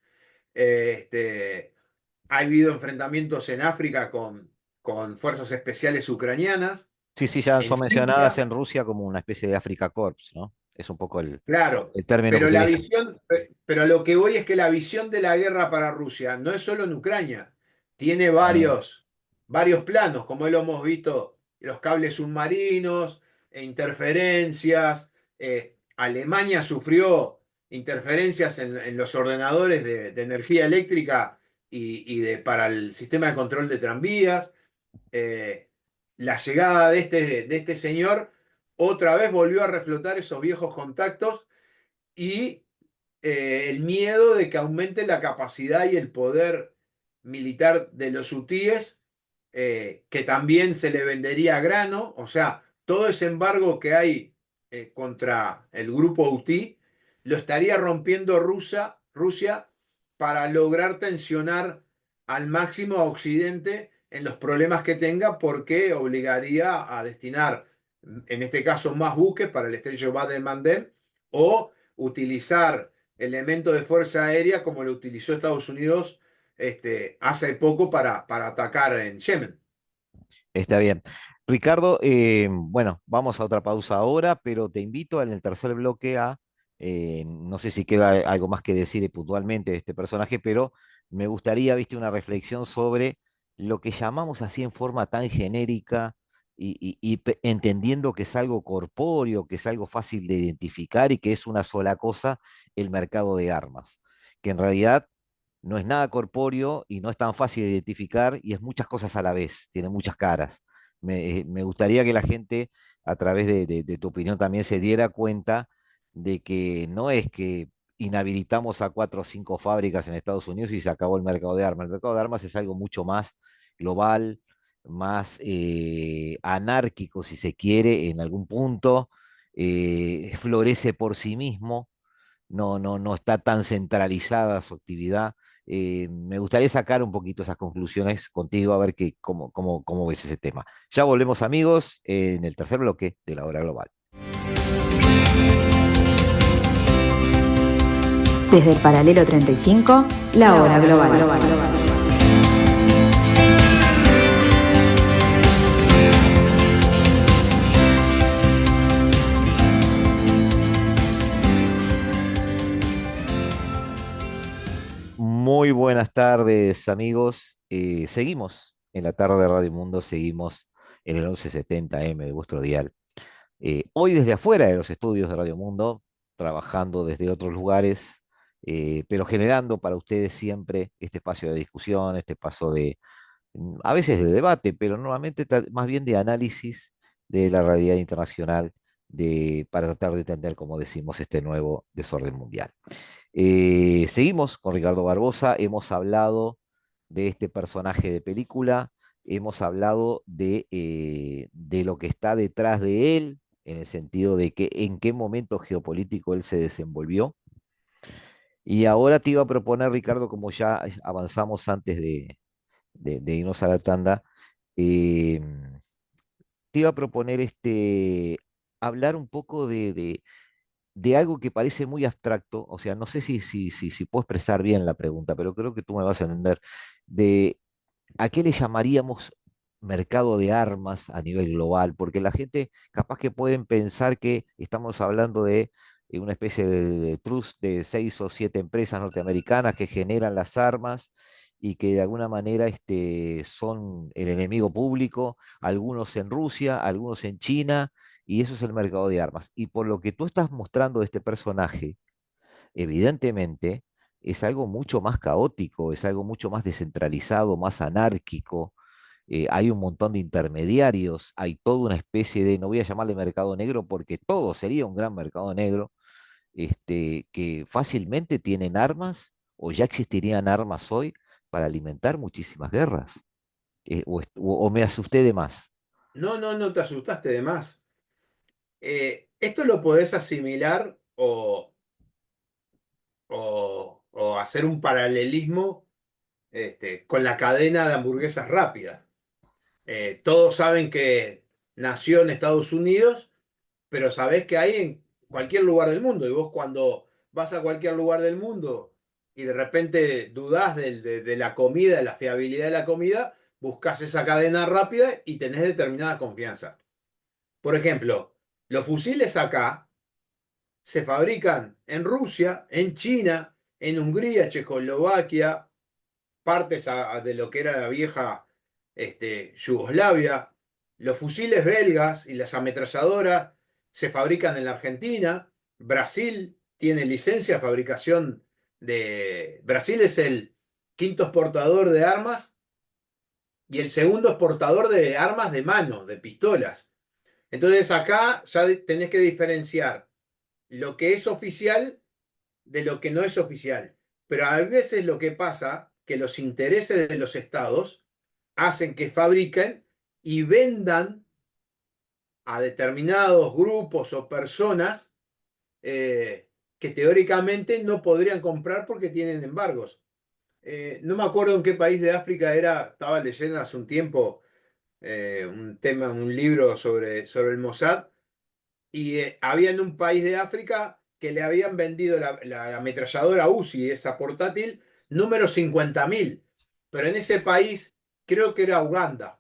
Speaker 3: Ha habido enfrentamientos en África con fuerzas especiales ucranianas,
Speaker 2: Sí, sí, ya
Speaker 3: en
Speaker 2: son mencionadas
Speaker 3: Siria.
Speaker 2: en Rusia como una especie de Africa Corps, ¿no? Es un poco
Speaker 3: Claro,
Speaker 2: el término que
Speaker 3: pero la
Speaker 2: utilizan.
Speaker 3: visión, pero a lo que voy es que la visión de la guerra para Rusia no es solo en Ucrania, tiene
Speaker 2: Ah,
Speaker 3: varios planos, como lo hemos visto, los cables submarinos, interferencias. Alemania sufrió interferencias en los ordenadores de energía eléctrica para el sistema de control de tranvías. eh, la llegada de este señor otra vez volvió a reflotar esos viejos contactos y el miedo de que aumente la capacidad y el poder militar de los hutíes, que también se le vendería grano, o sea, todo ese embargo que hay contra el grupo hutí, lo estaría rompiendo Rusia para lograr tensionar al máximo a Occidente en los problemas que tenga, porque obligaría a destinar, en este caso, más buques para el estrecho Bab el Mandeb o utilizar elementos de fuerza aérea como lo utilizó Estados Unidos hace poco para atacar en Yemen.
Speaker 2: está bien. Ricardo, bueno, vamos a otra pausa ahora, pero te invito en el tercer bloque no sé si queda algo más que decir puntualmente de este personaje, pero me gustaría, viste, una reflexión sobre lo que llamamos así en forma tan genérica y entendiendo que es algo corpóreo, que es algo fácil de identificar y que es una sola cosa, el mercado de armas, que en realidad no es nada corpóreo y no es tan fácil de identificar y es muchas cosas a la vez, tiene muchas caras. Me gustaría que la gente, a través de tu opinión, también se diera cuenta de que no es que inhabilitamos a 4 o 5 fábricas en Estados Unidos y se acabó el mercado de armas. El mercado de armas es algo mucho más global, más anárquico, si se quiere, en algún punto, florece por sí mismo, no está tan centralizada su actividad. Me gustaría sacar un poquito esas conclusiones contigo, a ver cómo ves ese tema. Ya volvemos, amigos, en el tercer bloque de la hora global.
Speaker 4: Desde el paralelo 35, la hora global.
Speaker 2: Muy buenas tardes, amigos. Seguimos en la tarde de Radio Mundo, seguimos en el 1170M de vuestro dial. Hoy desde afuera de los estudios de Radio Mundo, trabajando desde otros lugares, pero generando para ustedes siempre este espacio de discusión, este espacio a veces de debate, pero normalmente más bien de análisis de la realidad internacional, para tratar de entender, como decimos, este nuevo desorden mundial. Seguimos con Ricardo Barbosa, hemos hablado de este personaje de película, hemos hablado de lo que está detrás de él, en el sentido de que en qué momento geopolítico él se desenvolvió. Y ahora te iba a proponer, Ricardo, como ya avanzamos antes de irnos a la tanda, eh, te iba a proponer hablar un poco de algo que parece muy abstracto, o sea, no sé si puedo expresar bien la pregunta, pero creo que tú me vas a entender, de a qué le llamaríamos mercado de armas a nivel global, porque la gente capaz que pueden pensar que estamos hablando de una especie de trust de 6 o 7 empresas norteamericanas que generan las armas y que de alguna manera son el enemigo público, algunos en Rusia, algunos en China, y eso es el mercado de armas. Y por lo que tú estás mostrando de este personaje, evidentemente es algo mucho más caótico, es algo mucho más descentralizado, más anárquico. Hay un montón de intermediarios, hay toda una especie de, no voy a llamarle mercado negro porque todo sería un gran mercado negro, que fácilmente tienen armas o ya existirían armas hoy para alimentar muchísimas guerras. O me asusté de más.
Speaker 3: No, no, no te asustaste de más. Esto lo podés asimilar o hacer un paralelismo con la cadena de hamburguesas rápidas. Todos saben que nació en Estados Unidos, pero sabés que hay en cualquier lugar del mundo. Y vos cuando vas a cualquier lugar del mundo y de repente dudás de la comida, de la fiabilidad de la comida, buscas esa cadena rápida y tenés determinada confianza. Por ejemplo, los fusiles acá se fabrican en Rusia, en China, en Hungría, Checoslovaquia, partes de lo que era la vieja Yugoslavia. Los fusiles belgas y las ametralladoras se fabrican en la Argentina. Brasil tiene licencia de fabricación de... Brasil es el quinto exportador de armas y el segundo exportador de armas de mano, de pistolas. Entonces acá ya tenés que diferenciar lo que es oficial de lo que no es oficial. Pero a veces lo que pasa, que los intereses de los estados hacen que fabriquen y vendan a determinados grupos o personas que teóricamente no podrían comprar porque tienen embargos. No me acuerdo en qué país de África era, estaba leyendo hace un tiempo un tema, un libro sobre el Mossad, y había en un país de África que le habían vendido la ametralladora Uzi, esa portátil, número 50.000. Pero en ese país creo que era Uganda,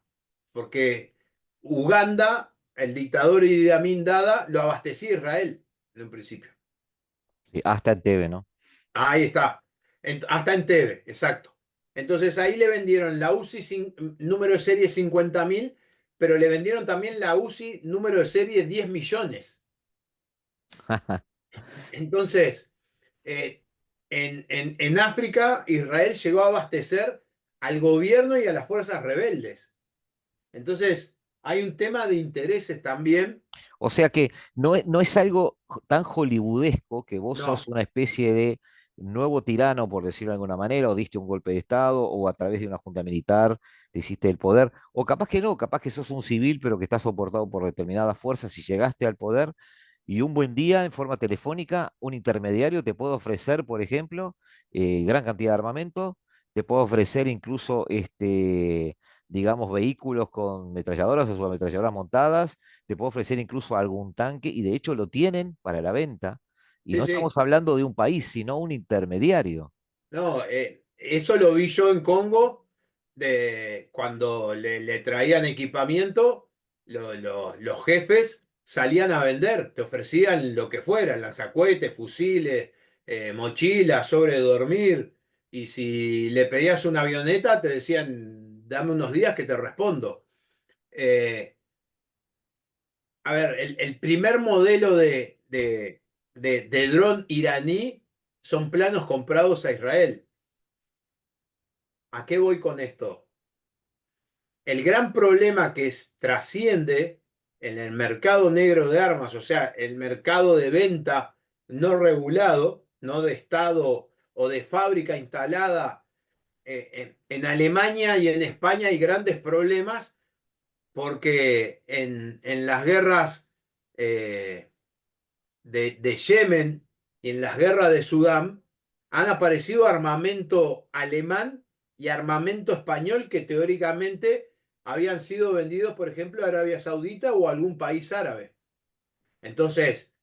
Speaker 3: porque Uganda, el dictador Idi Amin Dada, lo abastecía a Israel en un principio.
Speaker 2: Hasta en TV, ¿no?
Speaker 3: Ahí está, hasta en Tebe, exacto. Entonces ahí le vendieron la UCI número de serie 50.000, pero le vendieron también la UCI número de serie 10 millones. Entonces, eh, en África, Israel llegó a abastecer al gobierno y a las fuerzas rebeldes. Entonces, hay un tema de intereses también.
Speaker 2: O sea que no es algo tan hollywoodesco que vos sos
Speaker 3: No,
Speaker 2: una especie de nuevo tirano, por decirlo de alguna manera, o diste un golpe de Estado, o a través de una junta militar te hiciste el poder, o capaz que no, capaz que sos un civil, pero que estás soportado por determinadas fuerzas y llegaste al poder, y un buen día, en forma telefónica, un intermediario te puede ofrecer, por ejemplo, gran cantidad de armamento, te puede ofrecer incluso digamos, vehículos con metralladoras o subametralladoras montadas, te puede ofrecer incluso algún tanque, y de hecho lo tienen para la venta. Y
Speaker 3: sí,
Speaker 2: no
Speaker 3: sí.
Speaker 2: estamos hablando de un país, sino un intermediario.
Speaker 3: No, eso lo vi yo en Congo, cuando le traían equipamiento, los jefes salían a vender, te ofrecían lo que fuera, lanzacohetes, fusiles, mochilas, sobre dormir, y si le pedías una avioneta, te decían, dame unos días que te respondo. Eh, a ver, el primer modelo de dron iraní son planos comprados a Israel. ¿A qué voy con esto? El gran problema que trasciende en el mercado negro de armas, o sea, el mercado de venta no regulado, no de Estado o de fábrica instalada, en Alemania y en España hay grandes problemas porque en las guerras eh, de Yemen y en las guerras de Sudán han aparecido armamento alemán y armamento español que teóricamente habían sido vendidos, por ejemplo, a Arabia Saudita o a algún país árabe. Entonces,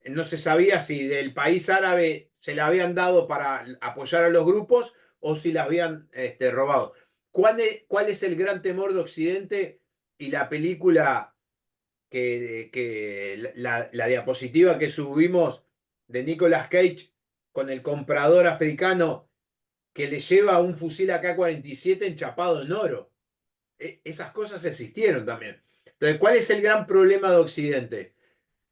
Speaker 3: no se sabía si del país árabe se le habían dado para apoyar a los grupos o si las habían robado. ¿Cuál es el gran temor de Occidente? Y la película que la diapositiva que subimos de Nicolas Cage con el comprador africano que le lleva un fusil AK-47 enchapado en oro. Esas cosas existieron también. Entonces, ¿cuál es el gran problema de Occidente?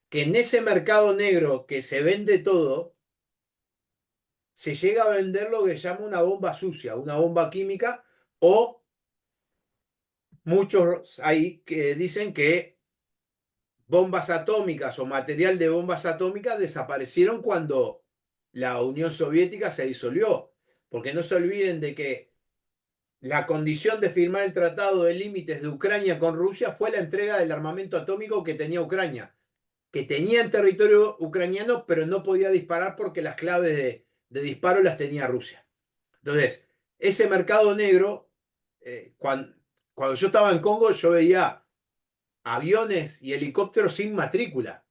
Speaker 3: Que en ese mercado negro que se vende todo, se llega a vender lo que se llama una bomba sucia, una bomba química, o muchos hay que dicen que bombas atómicas o material de bombas atómicas desaparecieron cuando la Unión Soviética se disolvió. Porque no se olviden de que la condición de firmar el Tratado de Límites de Ucrania con Rusia fue la entrega del armamento atómico que tenía Ucrania, que tenía en territorio ucraniano, pero no podía disparar porque las claves de disparo las tenía Rusia. Entonces, ese mercado negro, cuando yo estaba en Congo, yo veía aviones y helicópteros sin matrícula.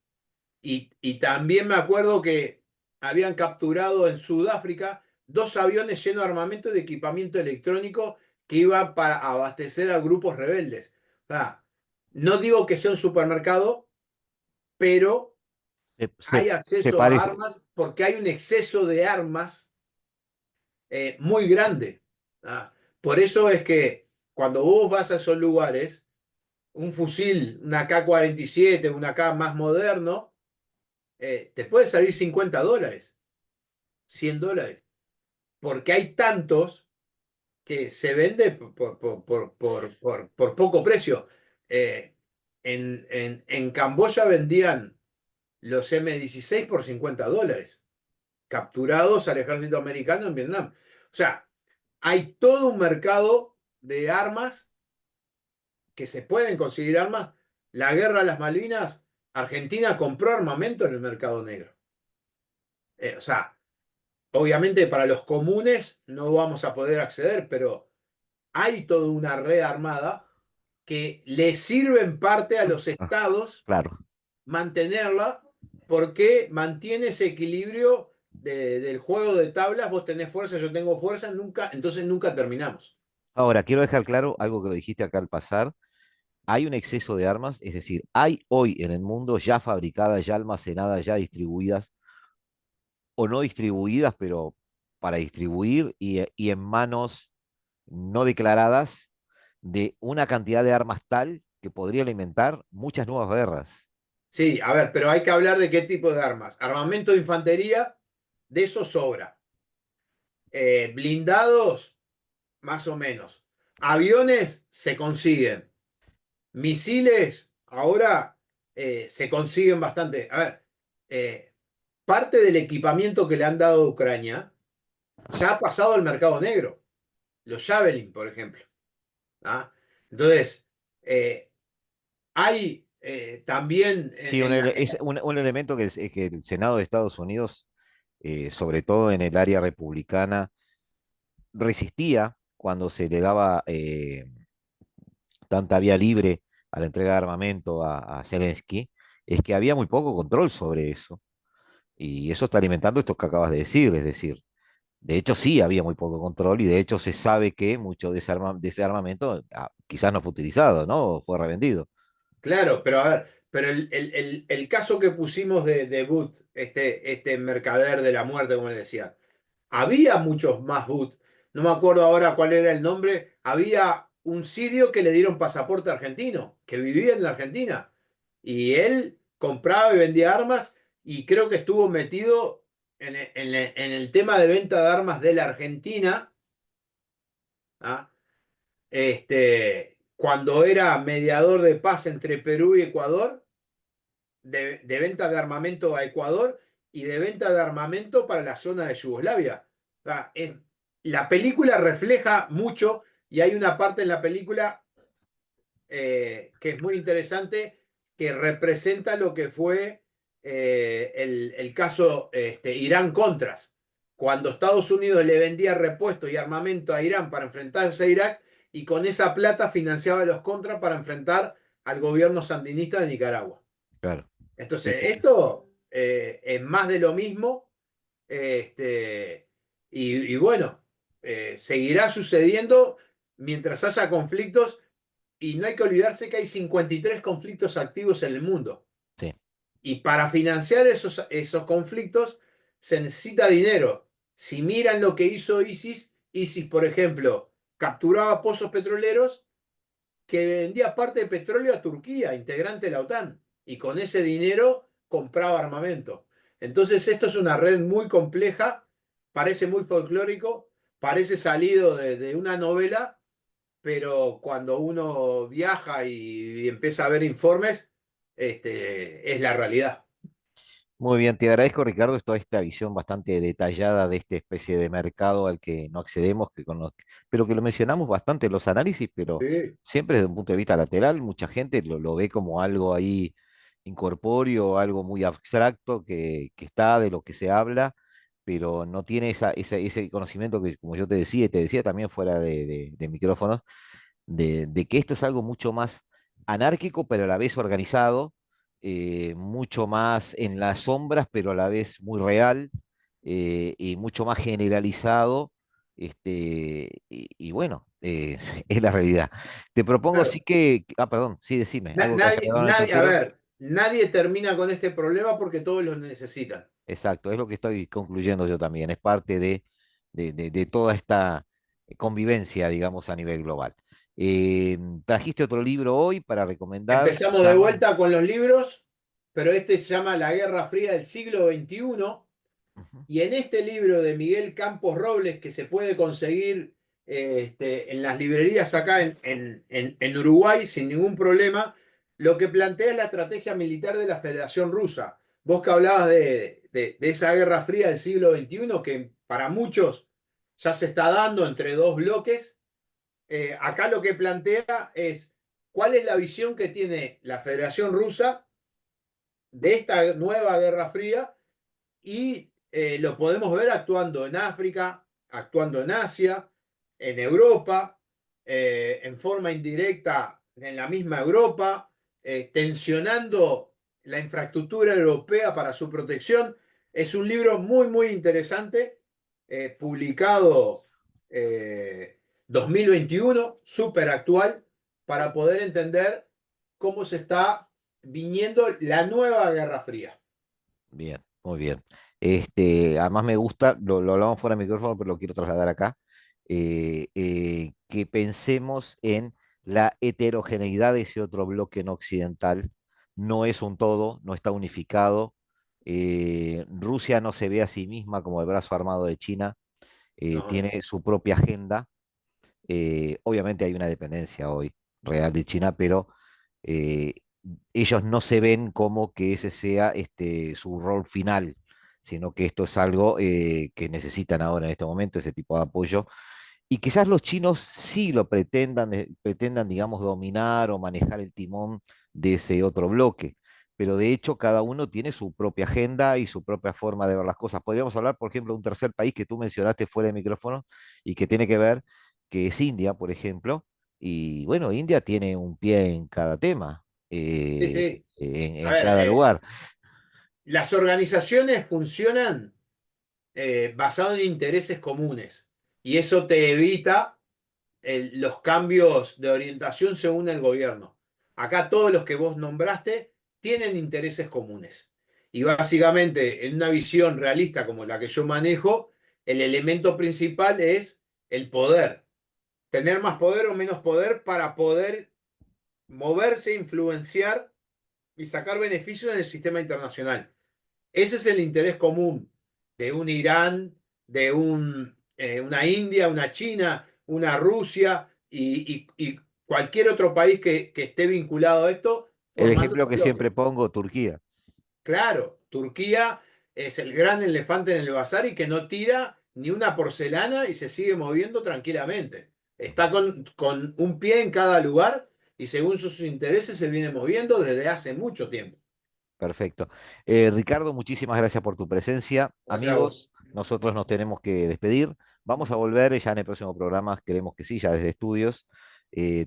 Speaker 3: Y también me acuerdo que habían capturado en Sudáfrica 2 aviones llenos de armamento y de equipamiento electrónico que iban para abastecer a grupos rebeldes. O sea, no digo que sea un supermercado, pero
Speaker 2: Se,
Speaker 3: hay
Speaker 2: se- se
Speaker 3: acceso a
Speaker 2: parece,
Speaker 3: armas porque hay un exceso de armas muy grande. ¿Ah? Por eso es que cuando vos vas a esos lugares, un fusil, una K-47, una K más moderno, te puede salir $50, $100, porque hay tantos que se vende por poco precio. Eh, en Camboya vendían los M16 por $50, capturados al ejército americano en Vietnam. O sea, hay todo un mercado de armas que se pueden conseguir armas. La guerra de las Malvinas, Argentina compró armamento en el mercado negro. O sea, obviamente para los comunes no vamos a poder acceder, pero hay toda una red armada que le sirve en parte a los
Speaker 2: ah,
Speaker 3: estados
Speaker 2: claro.
Speaker 3: mantenerla porque mantiene ese equilibrio del juego de tablas. Vos tenés fuerza, yo tengo fuerza, nunca, entonces nunca terminamos.
Speaker 2: Ahora, quiero dejar claro algo que lo dijiste acá al pasar. Hay un exceso de armas, es decir, hay hoy en el mundo ya fabricadas, ya almacenadas, ya distribuidas o no distribuidas, pero para distribuir y en manos no declaradas de una cantidad de armas tal que podría alimentar muchas nuevas guerras.
Speaker 3: Sí, a ver, pero hay que hablar de qué tipo de armas. Armamento de infantería, de eso sobra. Blindados, más o menos. Aviones se consiguen. Misiles, ahora se consiguen bastante. A ver, parte del equipamiento que le han dado a Ucrania ya ha pasado al mercado negro. Los Javelin, por ejemplo. ¿Ah? Entonces, hay también
Speaker 2: Sí, es un elemento que el Senado de Estados Unidos, sobre todo en el área republicana, resistía cuando se le daba tanta vía libre a la entrega de armamento a Zelensky, es que había muy poco control sobre eso. Y eso está alimentando esto que acabas de decir, es decir, de hecho sí había muy poco control y de hecho se sabe que mucho de ese armamento quizás no fue utilizado, ¿no? O fue revendido.
Speaker 3: claro, pero a ver, pero el caso que pusimos de Boot, este mercader de la muerte, como le decía, había muchos más Boot. No me acuerdo ahora cuál era el nombre. Había un sirio que le dieron pasaporte argentino, que vivía en la Argentina. Y él compraba y vendía armas y creo que estuvo metido en el tema de venta de armas de la Argentina. ¿Ah? Cuando era mediador de paz entre Perú y Ecuador, de venta de armamento a Ecuador y de venta de armamento para la zona de Yugoslavia. O sea, la película refleja mucho y hay una parte en la película que es muy interesante, que representa lo que fue el caso Irán-Contras, cuando Estados Unidos le vendía repuestos y armamento a Irán para enfrentarse a Irak y con esa plata financiaba los Contras para enfrentar al gobierno sandinista de Nicaragua.
Speaker 2: Claro. Sí,
Speaker 3: Entonces, esto es más de lo mismo, y bueno, seguirá sucediendo mientras haya conflictos y no hay que olvidarse que hay 53 conflictos activos en el mundo.
Speaker 2: sí.
Speaker 3: Y para financiar esos conflictos se necesita dinero. Si miran lo que hizo ISIS, ISIS, por ejemplo, capturaba pozos petroleros que vendía parte de petróleo a Turquía, integrante de la OTAN, y con ese dinero compraba armamento. Entonces esto es una red muy compleja parece muy folclórico, parece salido de una novela, pero cuando uno viaja y empieza a ver informes, es la realidad.
Speaker 2: Muy bien, te agradezco, Ricardo, toda esta visión bastante detallada de esta especie de mercado al que no accedemos, pero que lo mencionamos bastante en los análisis, pero
Speaker 3: Sí.
Speaker 2: siempre desde un punto de vista lateral. Mucha gente lo ve como algo ahí incorpóreo, algo muy abstracto que está de lo que se habla, pero no tiene ese conocimiento que, como yo te decía también fuera de micrófonos, de que esto es algo mucho más anárquico, pero a la vez organizado, mucho más en las sombras, pero a la vez muy real, y mucho más generalizado. Y bueno, es la realidad. Te propongo
Speaker 3: Claro.
Speaker 2: sí que, perdón, sí, decime, algo que haya quedado en el
Speaker 3: A
Speaker 2: tintero.
Speaker 3: ver, nadie termina con este problema porque todos lo necesitan.
Speaker 2: Exacto, es lo que estoy concluyendo yo también, es parte de toda esta convivencia, digamos, a nivel global. ¿Trajiste otro libro hoy para recomendar,
Speaker 3: Empezamos de
Speaker 2: Carlos?
Speaker 3: vuelta con los libros, pero este se llama La Guerra Fría del siglo XXI.
Speaker 2: Ujú.
Speaker 3: Y en este libro de Miguel Campos Robles, que se puede conseguir en las librerías acá en Uruguay sin ningún problema, lo que plantea es la estrategia militar de la Federación Rusa. Vos que hablabas de esa Guerra Fría del siglo XXI, que para muchos ya se está dando entre dos bloques, acá lo que plantea es cuál es la visión que tiene la Federación Rusa de esta nueva Guerra Fría y lo podemos ver actuando en África, actuando en Asia, en Europa, en forma indirecta en la misma Europa, tensionando la infraestructura europea para su protección. Es un libro muy, muy interesante, publicado 2021, súper actual, para poder entender cómo se está viniendo la nueva Guerra Fría.
Speaker 2: Bien, muy bien. Además me gusta, lo hablamos fuera de micrófono, pero lo quiero trasladar acá, que pensemos en la heterogeneidad de ese otro bloque no occidental. No es un todo, no está unificado. Rusia no se ve a sí misma como el brazo armado de China,
Speaker 3: No, no.
Speaker 2: tiene su propia agenda. Obviamente hay una dependencia hoy real de China, pero eh, ellos no se ven como que ese sea su rol final, sino que esto es algo que necesitan ahora en este momento, ese tipo de apoyo. Y quizás los chinos sí lo pretendan, digamos, dominar o manejar el timón de ese otro bloque. Pero de hecho, cada uno tiene su propia agenda y su propia forma de ver las cosas. Podríamos hablar, por ejemplo, de un tercer país que tú mencionaste fuera de micrófono y que tiene que ver, que es India, por ejemplo. Y bueno, India tiene un pie en cada tema,
Speaker 3: Sí,
Speaker 2: eh,
Speaker 3: sí. A
Speaker 2: en
Speaker 3: ver,
Speaker 2: cada lugar.
Speaker 3: las organizaciones funcionan basado en intereses comunes y eso te evita los cambios de orientación según el gobierno. Acá todos los que vos nombraste tienen intereses comunes. Y básicamente, en una visión realista como la que yo manejo, el elemento principal es el poder. Tener más poder o menos poder para poder moverse, influenciar y sacar beneficios en el sistema internacional. Ese es el interés común de un Irán, de una India, una China, una Rusia y cualquier otro país que esté vinculado a esto,
Speaker 2: El
Speaker 3: formando
Speaker 2: ejemplo
Speaker 3: un
Speaker 2: que
Speaker 3: bloque.
Speaker 2: siempre pongo, Turquía.
Speaker 3: Claro, Turquía es el gran elefante en el bazar y que no tira ni una porcelana y se sigue moviendo tranquilamente. Está con un pie en cada lugar y según sus intereses se viene moviendo desde hace mucho tiempo.
Speaker 2: Perfecto. Ricardo, muchísimas gracias por tu presencia.
Speaker 3: Gracias a vos.
Speaker 2: Amigos, nosotros nos tenemos que despedir. Vamos a volver ya en el próximo programa, queremos que sí, ya desde estudios,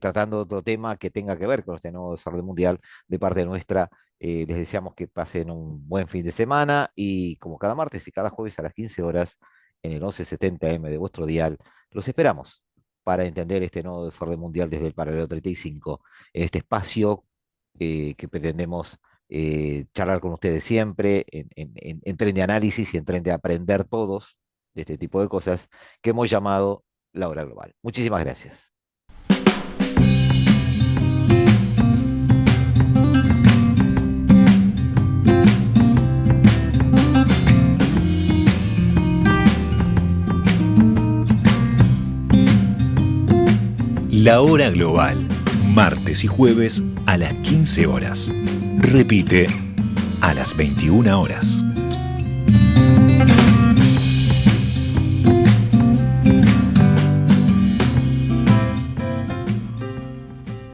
Speaker 2: tratando de otro tema que tenga que ver con este nuevo desarrollo mundial de parte nuestra. Les deseamos que pasen un buen fin de semana y como cada martes y cada jueves a las 15 horas en el 1170 M de vuestro dial, los esperamos para entender este nuevo desorden mundial desde el paralelo 35, en este espacio que pretendemos charlar con ustedes siempre en tren de análisis y en tren de aprender todos de este tipo de cosas que hemos llamado la hora global. Muchísimas gracias.
Speaker 5: La Hora Global, martes y jueves a las 15 horas. Repite a las 21 horas.